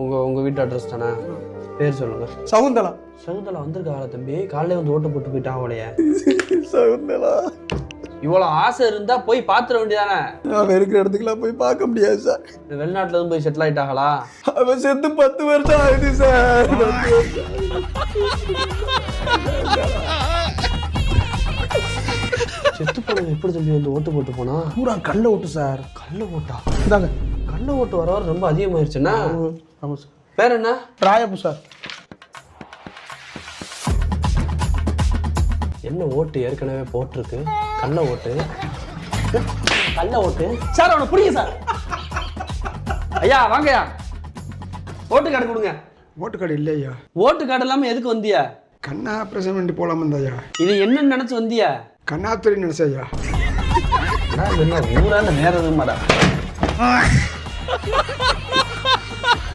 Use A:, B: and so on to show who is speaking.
A: உங்க வீட்டு அட்ரஸ் தானே? பேர் சொல்லுங்க.
B: சகுந்தலா.
A: சகுந்தலா வந்திருக்காளா தம்பி? காலையில வந்து ஓட்டு போட்டு போயிட்டான் அவளைய.
B: சகுந்தலா
A: இவ்வளோ ஆசை இருந்தா போய் பாத்துற வேண்டியதானே?
B: அவன் இருக்கிற இடத்துக்குலாம் போய் பார்க்க முடியாது சார்.
A: வெளிநாட்டுல இருந்து போய் செட்டில் ஆயிட்டாங்களா?
B: அவன் செத்து 10 வருஷம் ஆயிடுச்சு சார்.
A: செத்து போனவங்க எப்படி தம்பி வந்து ஓட்டு போட்டு போனா?
B: பூரா கள்ள ஓட்டு சார்.
A: கள்ள ஓட்டா?
B: இதாங்க
A: கள்ள ஓட்டு வர ரொம்ப அதிகமாயிருச்சுன்னா.
B: ஆமாம் சார்.
A: பேர் என்ன?
B: ராயப்பு சார்.
A: என்ன ஓட்டு ஏற்கனவே போட்டிருக்கு? கள்ள ஓட்டு. கள்ள ஓட்டு
B: சார் அவனை பிடிங்க சார்.
A: ஐயா வாங்கய்யா, ஓட்டு கார்டு கொடுங்க.
B: ஓட்டு கார்டு இல்லையா?
A: ஓட்டு கார்டு இல்லாம எதுக்கு வந்தியா?
B: கண்ணா ஆப்ரேஷன் பண்ணி போலாம இருந்தாயா?
A: இது என்னன்னு நினைச்சு வந்தியா?
B: கண்ணாத்துறை நினைச்சாயா?
A: என்ன ஊரா வேற எதுவும்